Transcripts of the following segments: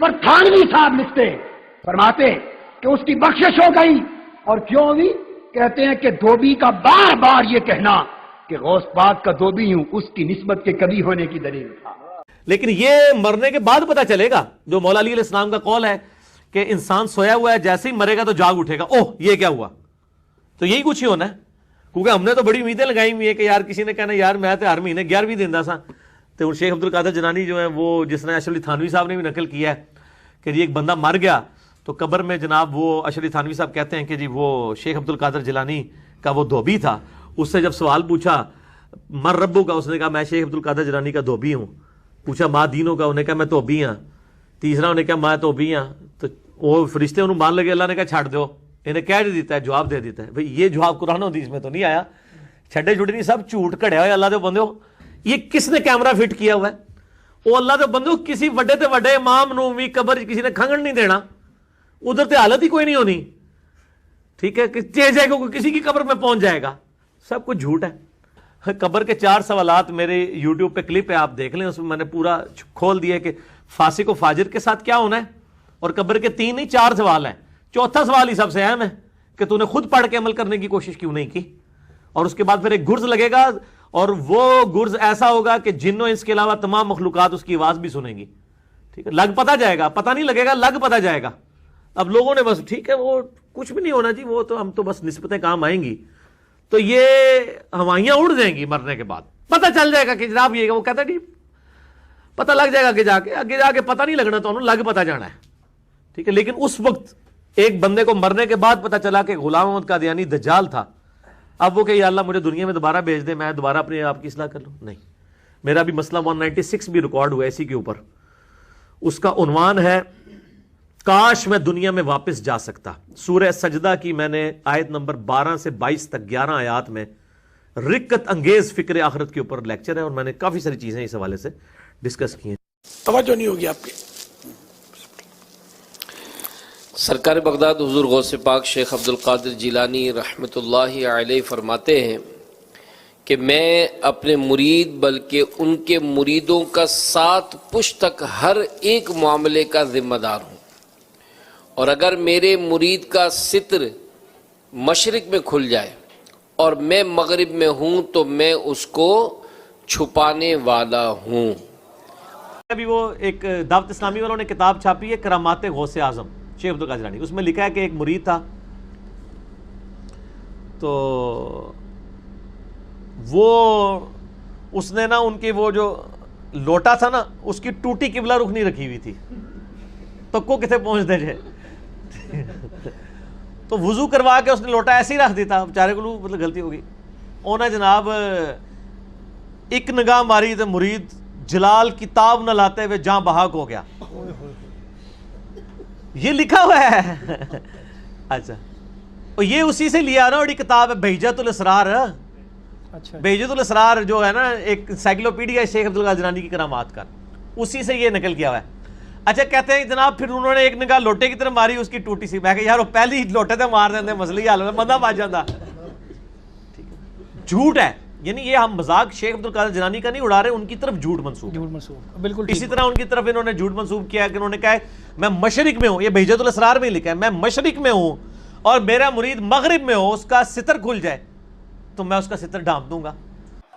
پر تھانوی صاحب لکھتے فرماتے کہ اس کی بخشش ہو گئی. اور کیوں ہوئی؟ کہتے ہیں کہ دھوبی کا بار بار یہ کہنا کہ غوث پاک کا دھوبی ہوں اس کی نسبت کے کبھی ہونے کی دلیل تھا. لیکن یہ مرنے کے بعد پتا چلے گا. جو مولا علی علیہ السلام کا قول ہے کہ انسان سویا ہوا ہے جیسے ہی مرے گا تو جاگ اٹھے گا, اوہ یہ کیا ہوا, تو یہی کچھ ہی ہونا ہے. کیونکہ ہم نے تو بڑی امیدیں لگائی ہوئی ہے کہ یار کسی نے کہنا یار میں تو ہر مہینے 11ویں دیندا سا. تو شیخ عبد القادر جیلانی جو ہے وہ جس نے اشرف علی تھانوی صاحب نے بھی نقل کیا ہے کہ جی ایک بندہ مر گیا تو قبر میں جناب وہ اشرف علی تھانوی صاحب کہتے ہیں کہ جی وہ شیخ عبد القادر جیلانی کا وہ دھوبی تھا. اس سے جب سوال پوچھا مر ربو کا, اس نے کہا میں شیخ عبد القادر جیلانی کا دھوبی ہوں. پوچھا ماں دینوں کا, انہوں نے کہا میں دھوبی ہاں. تیسرا انہوں نے کہا میں دھوبی ہاں. تو وہ فرشتے انہوں مان لگے, اللہ نے کہا چھاڑ دو, انہیں کہہ دیتا ہے جواب دے دیتا ہے. بھئی یہ جواب قرآن و حدیث میں تو نہیں آیا, چھڑے چھوٹے نہیں سب جھوٹ کھڑے ہوئے اللہ دے بندے ہو. یہ کس نے کیمرہ فٹ کیا ہوا ہے؟ وہ اللہ دے بندے ہو, کسی وڈے تے وڈے امام نو بھی قبر کسی نے کھنگن نہیں دینا, ادھر تے حالت ہی کوئی نہیں ہونی. ٹھیک ہے کہ جائے گا کسی کی قبر میں پہنچ جائے گا, سب کچھ جھوٹ ہے. قبر کے 4 سوالات میرے یوٹیوب پہ کلپ ہے, آپ دیکھ لیں, اس میں نے پورا کھول دیا کہ فاسق و فاجر کے ساتھ کیا ہونا ہے. اور قبر کے 3 نہیں 4 سوال ہیں. چوتھا سوال ہی سب سے اہم ہے کہ تو نے خود پڑھ کے عمل کرنے کی کوشش کیوں نہیں کی. اور اس کے بعد پھر ایک گرز لگے گا, اور وہ گرز ایسا ہوگا کہ جنوں اس کے علاوہ تمام مخلوقات اس کی آواز بھی سنیں گی. ٹھیک ہے, لگ پتا جائے گا, پتا نہیں لگے گا, لگ پتا جائے گا. اب لوگوں نے بس ٹھیک ہے وہ کچھ بھی نہیں ہونا جی, وہ تو ہم تو بس نسبتیں کام آئیں گی, تو یہ ہوائیاں اڑ جائیں گی مرنے کے بعد. پتہ چل جائے گا کہ جناب یہ, وہ کہتا ہے پتہ لگ جائے گا کہ آگے جا کے پتہ نہیں لگنا, تو انہوں لگ پتہ جانا ہے. ٹھیک ہے, لیکن اس وقت ایک بندے کو مرنے کے بعد پتہ چلا کہ غلام احمد قادیانی دجال تھا. اب وہ کہ یا اللہ مجھے دنیا میں دوبارہ بھیج دے, میں دوبارہ اپنے آپ کی اصلاح کر لوں. نہیں, میرا بھی مسئلہ 196 بھی ریکارڈ ہوا اسی کے اوپر. اس کا عنوان ہے کاش میں دنیا میں واپس جا سکتا. سورہ سجدہ کی میں نے آیت نمبر 12 سے 22 تک 11 آیات میں رکت انگیز فکر آخرت کے اوپر لیکچر ہے, اور میں نے کافی ساری چیزیں اس حوالے سے ڈسکس کی ہیں. توجہ نہیں ہوگی آپ کی. سرکار بغداد حضور غوث پاک شیخ عبد القادر جیلانی رحمۃ اللہ علیہ فرماتے ہیں کہ میں اپنے مرید بلکہ ان کے مریدوں کا 7 پشت تک ہر ایک معاملے کا ذمہ دار ہوں, اور اگر میرے مرید کا ستر مشرق میں کھل جائے اور میں مغرب میں ہوں تو میں اس کو چھپانے والا ہوں. ابھی وہ ایک دعوت اسلامی والوں نے کتاب چھاپی ہے کرامات غوث اعظم شیخ عبد القادر جیلانی. اس میں لکھا ہے کہ ایک مرید تھا, تو وہ اس نے نا ان کی وہ جو لوٹا تھا نا اس کی ٹوٹی قبلہ رخ نہیں رکھی ہوئی تھی, تو کو کتنے پہنچ دے جائے. تو وضو کروا کے اس نے لوٹا ایسے ہی رکھ دیتا, بیچارے کو مطلب غلطی ہوگی. انہیں جناب ایک نگاہ ماری تو مرید جلال کتاب نہ لاتے ہوئے جہاں بحق ہو گیا. یہ لکھا ہوا ہے. اچھا, اور یہ اسی سے لیا نا, بڑی کتاب ہے بہجت الاسرار. بہجت الاسرار جو ہے نا ایک انسائکلوپیڈیا شیخ عبد القادر جیلانی کی کرامات کا, اسی سے یہ نقل کیا ہوا ہے. اچھا, کہتے ہیں جناب پھر انہوں نے ایک نگاہ لوٹے کی طرف ماری, اس کی ٹوٹی سی. میں کہ یار وہ پہلی لوٹے تھے مار دیتے مسئلہ ہی حل ہوتا, بندہ بچ جاتا. جھوٹ ہے, یعنی یہ ہم مذاق شیخ عبد القادر جیلانی کا نہیں اڑا رہے, ان کی طرف جھوٹ منسوب بالکل. اسی طرح ان کی طرف انہوں نے جھوٹ منسوب کیا کہ انہوں نے کہا ہے میں مشرق میں ہوں, یہ بہجت الاسرار میں لکھا ہے, میں مشرق میں ہوں اور میرا مرید مغرب میں ہو, اس کا ستر کھل جائے تو میں اس کا ستر ڈھانپ دوں گا.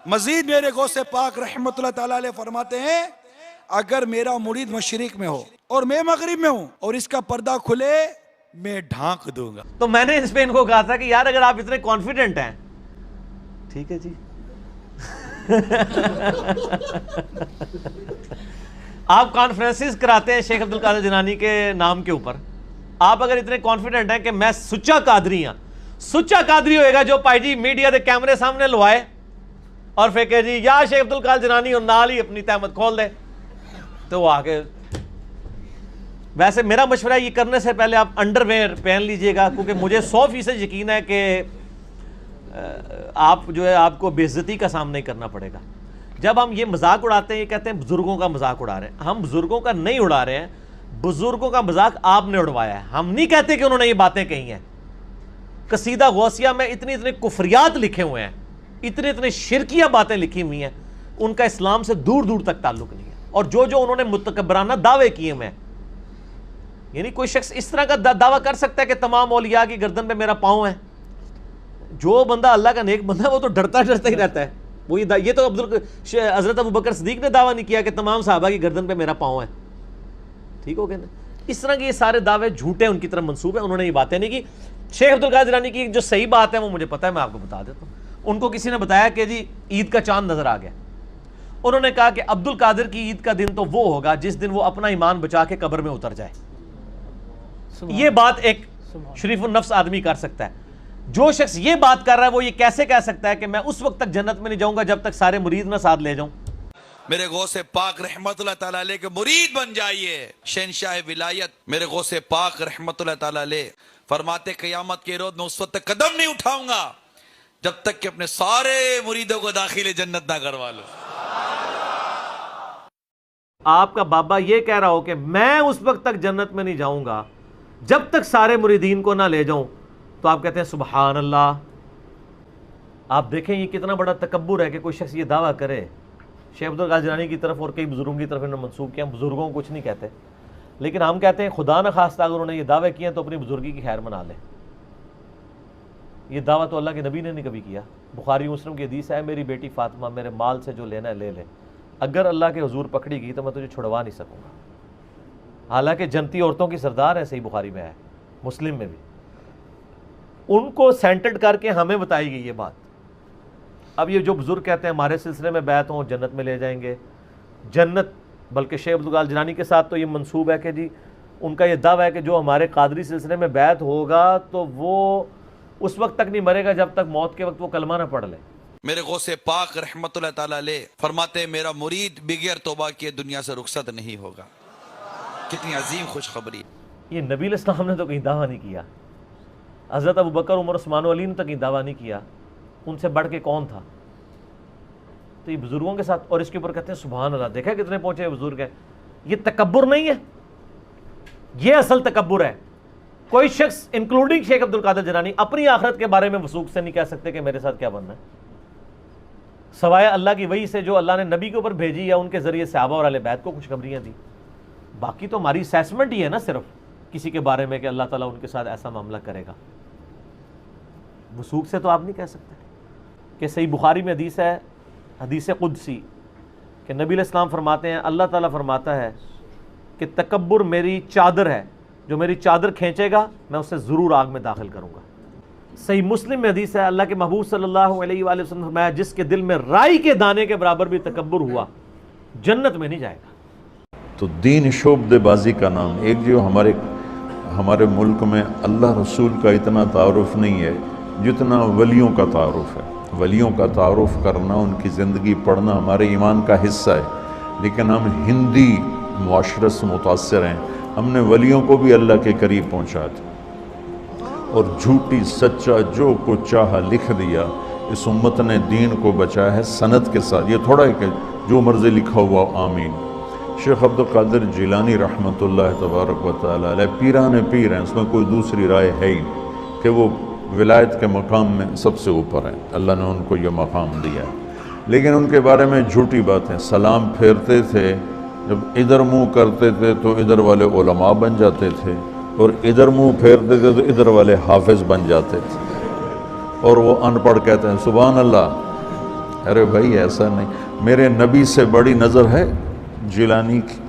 مزید میرے غوث پاک رحمۃ اللہ تعالی علیہ فرماتے ہیں اگر میرا مرید مشرق میں ہو اور میں مغرب میں ہوں اور اس کا پردہ کھلے میں ڈھانک دوں گا. تو میں نے اس پہ ان کو کہا تھا کہ یار اگر آپ اتنے کانفیڈنٹ ہیں, ٹھیک ہے جی, آپ کانفرنسز کراتے ہیں شیخ عبد القادر جیلانی کے نام کے اوپر, آپ اگر اتنے کانفیڈنٹ ہیں کہ میں سچا قادری ہوں, سچا قادری ہوئے گا جو پائی جی میڈیا دے کیمرے سامنے لوائے اور پھر کہ جی یا شیخ عبد القادر جیلانی اور نال ہی اپنی تہمت کھول دے, تو وہ آگے. ویسے میرا مشورہ یہ کرنے سے پہلے آپ انڈر ویئر پہن لیجئے گا, کیونکہ مجھے 100% یقین ہے کہ آپ جو ہے آپ کو بے عزتی کا سامنا ہی کرنا پڑے گا. جب ہم یہ مذاق اڑاتے ہیں, یہ کہتے ہیں بزرگوں کا مذاق اڑا رہے ہیں, ہم بزرگوں کا نہیں اڑا رہے ہیں, بزرگوں کا مذاق آپ نے اڑوایا ہے. ہم نہیں کہتے کہ انہوں نے یہ باتیں کہی ہیں. قصیدہ غوثیہ میں اتنے کفریات لکھے ہوئے ہیں, اتنے شرکیہ باتیں لکھی ہوئی ہیں, ان کا اسلام سے دور دور تک تعلق نہیں ہے. اور جو انہوں نے متکبرانہ دعوے کیے ہوئے ہیں یعنی کوئی شخص اس طرح کا دعویٰ کر سکتا ہے کہ تمام اولیاء کی گردن پہ میرا پاؤں ہے؟ جو بندہ اللہ کا نیک بندہ ہے وہ تو ڈرتا ہی رہتا ہے. وہ یہ تو حضرت ابوبکر صدیق نے دعویٰ نہیں کیا کہ تمام صحابہ کی گردن پہ میرا پاؤں ہے. ٹھیک ہو گیا نا؟ اس طرح کے یہ سارے دعوے جھوٹے ان کی طرف منسوب ہیں. انہوں نے یہ باتیں نہیں کی. شیخ عبد القادر جیلانی کی جو صحیح بات ہے وہ مجھے پتہ ہے, میں آپ کو بتا دیتا ہوں. ان کو کسی نے بتایا کہ جی عید کا چاند نظر آ گیا. انہوں نے کہا کہ عبد القادر کی عید کا دن تو وہ ہوگا جس دن وہ اپنا ایمان بچا کے قبر میں اتر جائے. یہ بات ایک شریف النفس آدمی کر سکتا ہے. جو شخص یہ بات کر رہا ہے وہ یہ کیسے کہہ سکتا ہے کہ میں اس وقت تک جنت میں نہیں جاؤں گا جب تک سارے مرید نہ ساتھ لے جاؤں؟ میرے غوث پاک رحمت اللہ تعالیٰ علیہ کے مرید بن جائیے. شہنشاہ ولایت میرے غوث پاک رحمت اللہ تعالیٰ علیہ فرماتے قیامت کے روز میں اس وقت تک قدم نہیں اٹھاؤں گا جب تک کہ اپنے سارے مریدوں کو داخل جنت نہ کروا لوں. آپ کا بابا یہ کہہ رہا ہو کہ میں اس وقت تک جنت میں نہیں جاؤں گا جب تک سارے مریدین کو نہ لے جاؤں, تو آپ کہتے ہیں سبحان اللہ. آپ دیکھیں یہ کتنا بڑا تکبر ہے کہ کوئی شخص یہ دعویٰ کرے. شیخ عبد القادر جیلانی کی طرف اور کئی بزرگوں کی طرف انہوں نے منسوب کیا. بزرگوں کو کچھ نہیں کہتے, لیکن ہم کہتے ہیں خدا نہ خواستہ اگر انہوں نے یہ دعوے کیے ہیں تو اپنی بزرگی کی خیر منا لیں. یہ دعویٰ تو اللہ کے نبی نے نہیں کبھی کیا. بخاری مسلم کی حدیث ہے, میری بیٹی فاطمہ میرے مال سے جو لینا ہے لے لے, اگر اللہ کے حضور پکڑی گئی تو میں تجھے چھڑوا نہیں سکوں گا. حالانکہ جنتی عورتوں کی سردار ہے, صحیح بخاری میں ہے, مسلم میں بھی. ان کو سینٹرڈ کر کے ہمیں بتائی گئی یہ بات. اب یہ جو بزرگ کہتے ہیں ہمارے سلسلے میں بیعت ہوں جنت میں لے جائیں گے, جنت بلکہ شیخ عبد القادر جیلانی کے ساتھ تو یہ منسوب ہے کہ جی ان کا یہ دعویٰ ہے کہ جو ہمارے قادری سلسلے میں بیعت ہوگا تو وہ اس وقت تک نہیں مرے گا جب تک موت کے وقت وہ کلمہ نہ پڑھ لے. میرے غوث پاک رحمت اللہ تعالیٰ علیہ فرماتے ہیں میرا مرید بغیر توبہ کیے دنیا سے رخصت نہیں ہوگا. کتنی عظیم خوشخبری. یہ نبی علیہ السلام نے تو کہیں دعویٰ نہیں کیا, حضرت ابوبکر عمر عثمان و علی نے تو کہیں دعویٰ نہیں کیا. ان سے بڑھ کے کون تھا؟ تو یہ بزرگوں کے ساتھ, اور اس کے اوپر کہتے ہیں سبحان اللہ. دیکھا کتنے پہنچے بزرگ ہیں. یہ تکبر نہیں ہے, یہ اصل تکبر ہے. کوئی شخص انکلوڈنگ شیخ عبد القادر جیلانی اپنی آخرت کے بارے میں وثوق سے نہیں کہہ سکتے کہ میرے ساتھ کیا بننا ہے, سوائے اللہ کی وحی سے جو اللہ نے نبی کے اوپر بھیجی یا ان کے ذریعے صحابہ اور اہل بیت کو خوشخبریاں دی. باقی تو ہماری اسیسمنٹ ہی ہے نا صرف کسی کے بارے میں کہ اللہ تعالیٰ ان کے ساتھ ایسا معاملہ کرے گا. وثوق سے تو آپ نہیں کہہ سکتے. کہ صحیح بخاری میں حدیث ہے, حدیث قدسی, کہ نبی علیہ السلام فرماتے ہیں اللہ تعالیٰ فرماتا ہے کہ تکبر میری چادر ہے, جو میری چادر کھینچے گا میں اسے ضرور آگ میں داخل کروں گا. صحیح مسلم میں حدیث ہے اللہ کے محبوب صلی اللہ علیہ وآلہ وسلم فرمایا جس کے دل میں رائی کے دانے کے برابر بھی تکبر ہوا جنت میں نہیں جائے گا. تو دین شعبدے بازی کا نام ایک جو ہمارے ملک میں اللہ رسول کا اتنا تعارف نہیں ہے جتنا ولیوں کا تعارف ہے. ولیوں کا تعارف کرنا, ان کی زندگی پڑھنا ہمارے ایمان کا حصہ ہے. لیکن ہم ہندی معاشرت سے متاثر ہیں. ہم نے ولیوں کو بھی اللہ کے قریب پہنچا دیا اور جھوٹی سچا جو کچھ چاہا لکھ دیا. اس امت نے دین کو بچایا ہے سند کے ساتھ. یہ تھوڑا ہے کہ جو مرضی لکھا ہوا آمین. شیخ عبد القادر جیلانی رحمۃ اللہ تبارک و تعالیٰ علیہ پیران پیر ہیں, اس میں کوئی دوسری رائے ہے ہی کہ وہ ولایت کے مقام میں سب سے اوپر ہیں. اللہ نے ان کو یہ مقام دیا ہے. لیکن ان کے بارے میں جھوٹی باتیں. سلام پھیرتے تھے, جب ادھر منہ کرتے تھے تو ادھر والے علماء بن جاتے تھے, اور ادھر منہ پھیرتے تھے تو ادھر والے حافظ بن جاتے تھے, اور وہ ان پڑھ کہتے ہیں سبحان اللہ. ارے بھائی ایسا نہیں. میرے نبی سے بڑی نظر ہے جیلانی کی.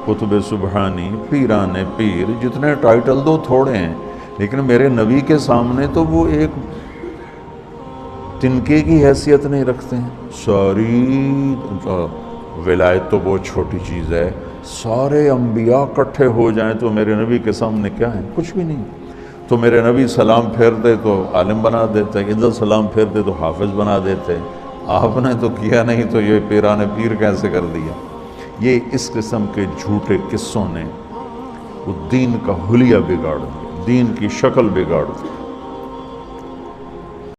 قطب سبحانی, پیران پیر, جتنے ٹائٹل دو تھوڑے ہیں, لیکن میرے نبی کے سامنے تو وہ ایک تنکے کی حیثیت نہیں رکھتے ہیں. ساری ولایت تو بہت چھوٹی چیز ہے. سارے انبیاء اکٹھے ہو جائیں تو میرے نبی کے سامنے کیا ہے؟ کچھ بھی نہیں. تو میرے نبی سلام پھیرتے تو عالم بنا دیتے, ادھر سلام پھیرتے تو حافظ بنا دیتے. آپ نے تو کیا نہیں تو یہ پیران پیر کیسے کر دیا؟ یہ اس قسم کے جھوٹے قصوں نے وہ دین کا حلیہ بگاڑ دیا, دین کی شکل بگاڑ دی.